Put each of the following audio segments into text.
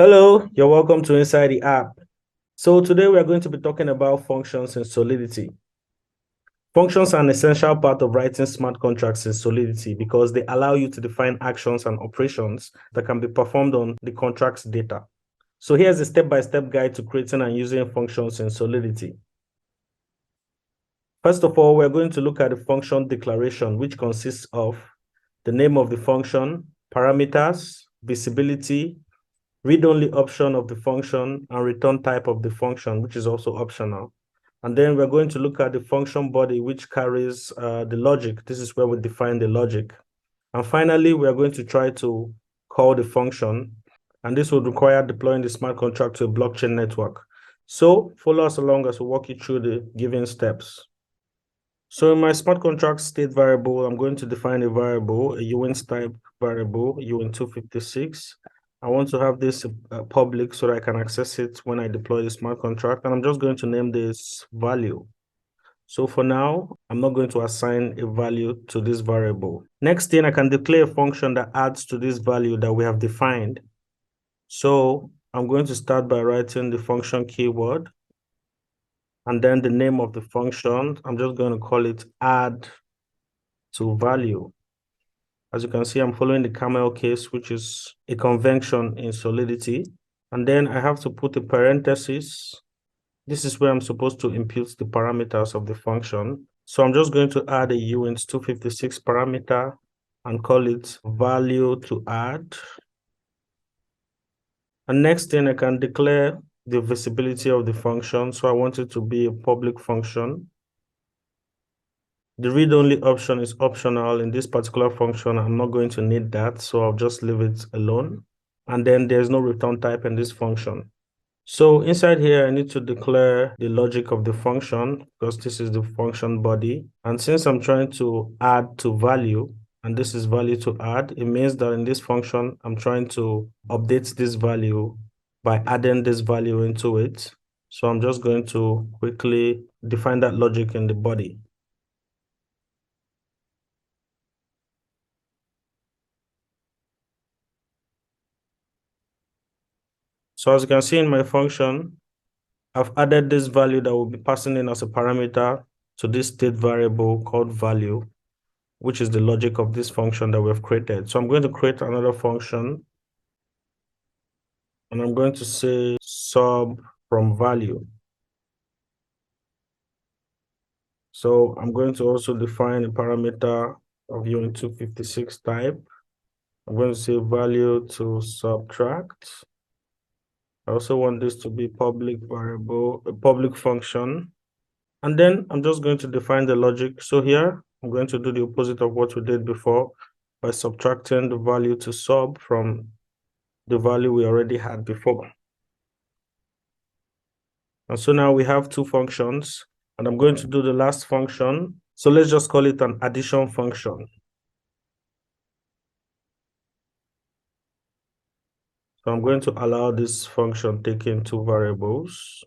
Hello, you're welcome to Inside the App. So today we are going to be talking about functions in Solidity. Functions are an essential part of writing smart contracts in Solidity because they allow you to define actions and operations that can be performed on the contract's data. So here's a step-by-step guide to creating and using functions in Solidity. First of all, we're going to look at the function declaration, which consists of the name of the function, parameters, visibility, read-only option of the function, and return type of the function, which is also optional. And then we're going to look at the function body, which carries the logic. This is where we define the logic. And finally, we're going to try to call the function, and this would require deploying the smart contract to a blockchain network. So follow us along as we walk you through the given steps. So in my smart contract state variable, I'm going to define a variable, a uint type variable, uint256. I want to have this public so that I can access it when I deploy the smart contract. And I'm just going to name this value. So for now, I'm not going to assign a value to this variable. Next thing, I can declare a function that adds to this value that we have defined. So I'm going to start by writing the function keyword. And then the name of the function, I'm just going to call it add to value. As you can see, I'm following the camel case, which is a convention in Solidity. And then I have to put a parenthesis. This is where I'm supposed to impute the parameters of the function. So I'm just going to add a uint256 parameter and call it value to add. And next thing, I can declare the visibility of the function. So I want it to be a public function. The read-only option is optional in this particular function. I'm not going to need that, so I'll just leave it alone. And then there's no return type in this function. So inside here, I need to declare the logic of the function because this is the function body. And since I'm trying to add to value, and this is value to add, it means that in this function, I'm trying to update this value by adding this value into it. So I'm just going to quickly define that logic in the body. So as you can see in my function, I've added this value that will be passing in as a parameter to this state variable called value, which is the logic of this function that we've created. So I'm going to create another function, and I'm going to say sub from value. So I'm going to also define a parameter of uint256 type. I'm going to say value to subtract. I also want this to be public variable, a public function. And then I'm just going to define the logic. So here, I'm going to do the opposite of what we did before by subtracting the value to sub from the value we already had before. And so now we have two functions, and I'm going to do the last function. So let's just call it an addition function. So I'm going to allow this function taking two variables.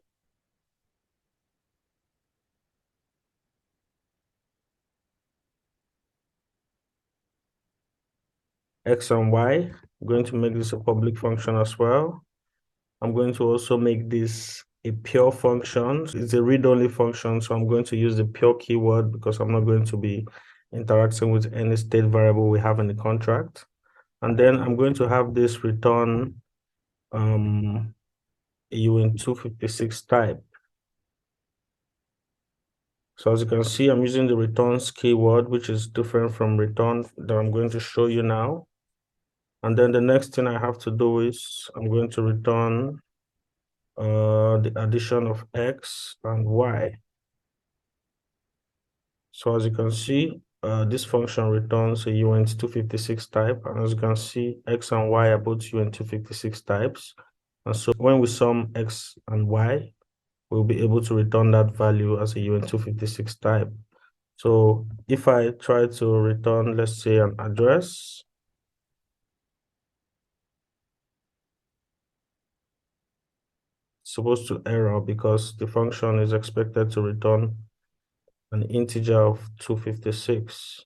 X and Y. I'm going to make this a public function as well. I'm going to also make this a pure function. It's a read-only function, so I'm going to use the pure keyword because I'm not going to be interacting with any state variable we have in the contract. And then I'm going to have this return uint256 type. So as you can see, I'm using the returns keyword, which is different from return that I'm going to show you now. And then the next thing I have to do is I'm going to return the addition of X and Y. So as you can see, this function returns a uint256 type. And as you can see, X and Y are both uint256 types. And so when we sum X and Y, we'll be able to return that value as a uint256 type. So if I try to return, let's say, an address, it's supposed to error because the function is expected to return an integer of 256.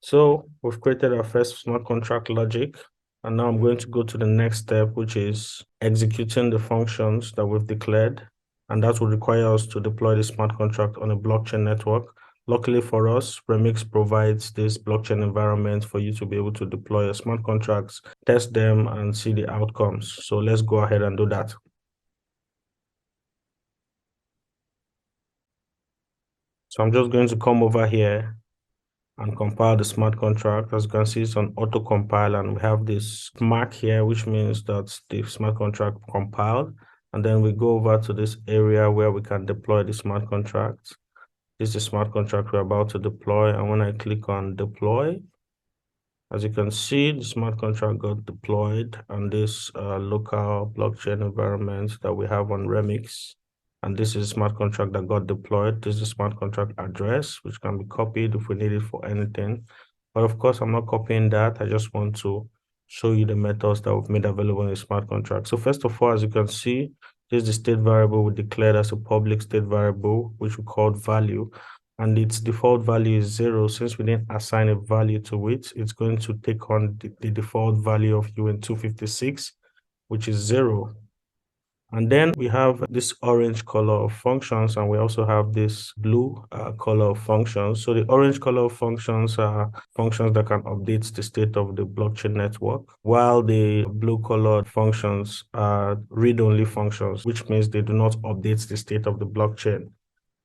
So we've created our first smart contract logic. And now I'm going to go to the next step, which is executing the functions that we've declared. And that will require us to deploy the smart contract on a blockchain network. Luckily for us, Remix provides this blockchain environment for you to be able to deploy your smart contracts, test them, and see the outcomes. So let's go ahead and do that. So I'm just going to come over here and compile the smart contract. As you can see, it's on auto compile, and we have this mark here, which means that the smart contract compiled. And then we go over to this area where we can deploy the smart contract. This is the smart contract we're about to deploy. And when I click on deploy, as you can see, the smart contract got deployed on this local blockchain environment that we have on Remix. And this is smart contract that got deployed. This is the smart contract address, which can be copied if we need it for anything. But of course, I'm not copying that. I just want to show you the methods that we've made available in the smart contract. So first of all, as you can see, this is the state variable we declared as a public state variable, which we called value. And its default value is 0. Since we didn't assign a value to it, it's going to take on the default value of UN256, which is 0. And then we have this orange color of functions, and we also have this blue color of functions. So the orange color of functions are functions that can update the state of the blockchain network, while the blue colored functions are read-only functions, which means they do not update the state of the blockchain.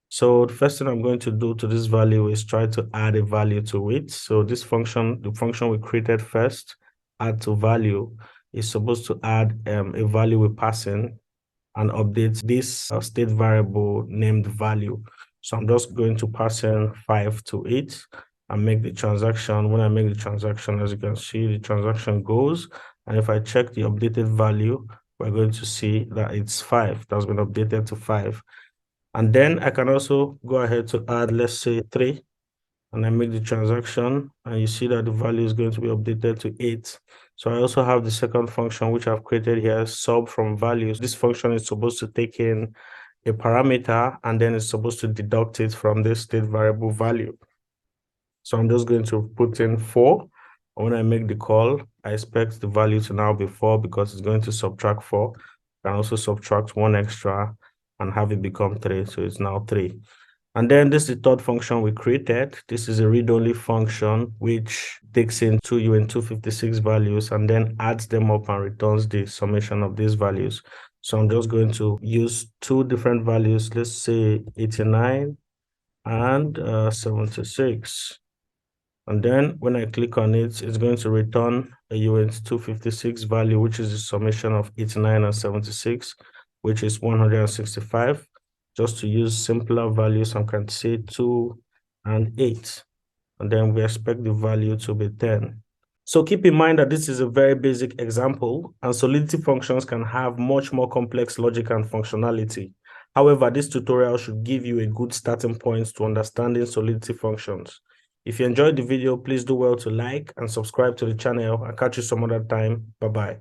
So the first thing I'm going to do to this value is try to add a value to it. So this function, the function we created first, add to value, is supposed to add a value we pass in and update this state variable named value. So I'm just going to pass in 5 to 8 and make the transaction. When I make the transaction, as you can see, the transaction goes. And if I check the updated value, we're going to see that it's 5. That's been updated to 5. And then I can also go ahead to add, let's say 3, and I make the transaction, and you see that the value is going to be updated to 8. So I also have the second function, which I've created here, sub from values. This function is supposed to take in a parameter, and then it's supposed to deduct it from the state variable value. So I'm just going to put in 4. And when I make the call, I expect the value to now be 4 because it's going to subtract 4. I can also subtract 1 extra and have it become 3. So it's now 3. And then this is the third function we created. This is a read-only function which takes in 2 UN256 values and then adds them up and returns the summation of these values. So I'm just going to use 2 different values, let's say 89 and 76. And then when I click on it, it's going to return a UN256 value, which is the summation of 89 and 76, which is 165. Just to use simpler values, I can say 2 and 8. And then we expect the value to be 10. So keep in mind that this is a very basic example, and Solidity functions can have much more complex logic and functionality. However, this tutorial should give you a good starting point to understanding Solidity functions. If you enjoyed the video, please do well to like and subscribe to the channel. I'll catch you some other time. Bye-bye.